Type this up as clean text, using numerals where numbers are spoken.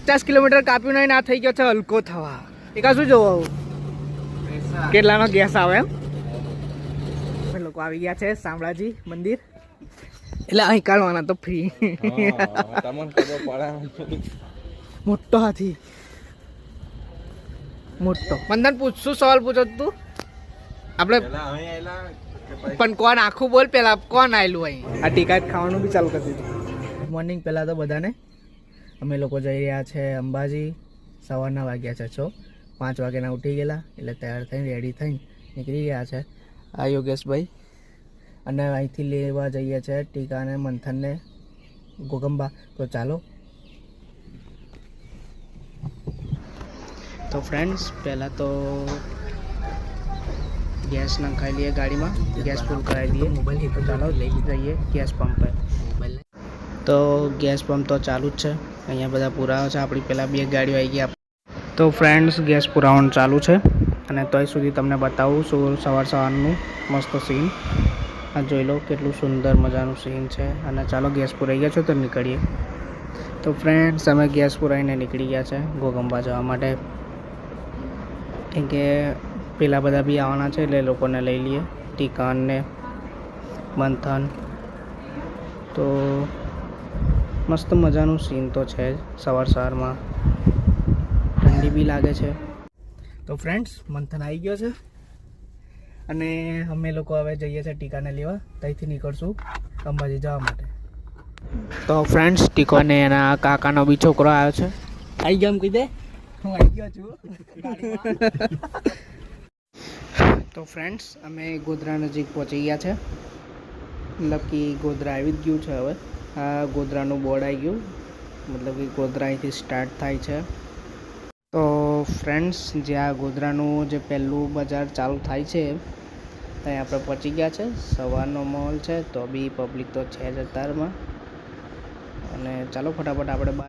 50 kilometre કાપ્યું નહીં, આ થઈ ગયો છે હલકો થવા. એકા શું જોવો કેટલાનો ગેસ આવે એમ. અમે લોકો આવી ગયા છે શામળાજી મંદિર, એટલે અહીં કાઢવાના તો ફ્રી. મોટો હાથી, મોટો. મંદન પૂછશું, સવાલ પૂછો તું આપણે પણ કોણ આખું બોલ. પેલા કોણ આવેલું અહીં? આ ટીકા ખાવાનું બી ચાલુ કરી દીધું. મોર્નિંગ પહેલાં તો બધાને અમે લોકો જઈ રહ્યા છે અંબાજી. સવારના વાગ્યા છે 6, 5 વાગ્યાના ઉઠી ગયેલા, એટલે તૈયાર થઈને રેડી થઈને નીકળી ગયા છે આ યોગેશભાઈ. અને અહીંથી લેવા જઈએ છીએ ટીકાને, મંથનને, ગોગંબા. તો ચાલો. તો ફ્રેન્ડ્સ પહેલાં તો ગેસ નખાઈ લઈએ ગાડીમાં, ગેસ ફૂલ કરાવી દઈએ. મોબાઈલ તો ચાલો લઈ જઈએ ગેસ પંપ પર. તો ગેસ પંપ તો ચાલુ જ છે, અહીંયા બધા પુરાવા છે. આપણી પહેલાં 2 ગાડીઓ આવી ગયા. તો ફ્રેન્ડ્સ ગેસ પુરાવાનું ચાલુ છે, અને તોય સુધી તમને બતાવું શું સવારનું મસ્ત સીન. આ જોઈ લો કેટલું સુંદર મજાનું સીન છે. અને ચાલો ગેસ પુરાઈ ગયા છો તો નીકળીએ. તો ફ્રેન્ડ્સ અમે ગેસ પુરાઈને નીકળી ગયા છે ગોગંબા જવા માટે, કેમ કે પેલા બધા બી આવવાના છે, એટલે લોકોને લઈ લઈએ. ટીકાનને, મંથન. તો મસ્ત મજાનું સીન તો છે જ. સવારમાં ઠંડી બી લાગે છે. તો ફ્રેન્ડ્સ મંથન આવી ગયો છે, અને અમે લોકો હવે જઈએ છીએ ટીકાને લેવા. ત્યાંથી નીકળશું અંબાજી જવા માટે. તો ફ્રેન્ડ્સ ટીકો અને એના કાકાનો બી છોકરો આવ્યો છે. આવી ગયો એમ કહી દે. હું આવી ગયો છું. તો ફ્રેન્ડ્સ અમે ગોધરા નજીક પહોંચી ગયા છે. મતલબ કે ગોધરા આવી જ ગયું છે હવે. આ ગોધરાનું બોર્ડ આવી ગયું, મતલબ કે ગોધરા અહીંથી સ્ટાર્ટ થાય છે. તો ફ્રેન્ડ્સ જ્યાં ગોધરાનું જે પહેલું બજાર ચાલુ થાય છે ત્યાં આપણે પહોંચી ગયા છે. સવારનો માહોલ છે, તો બી પબ્લિક તો છે જ અત્યારમાં. અને ચાલો ફટાફટ આપણે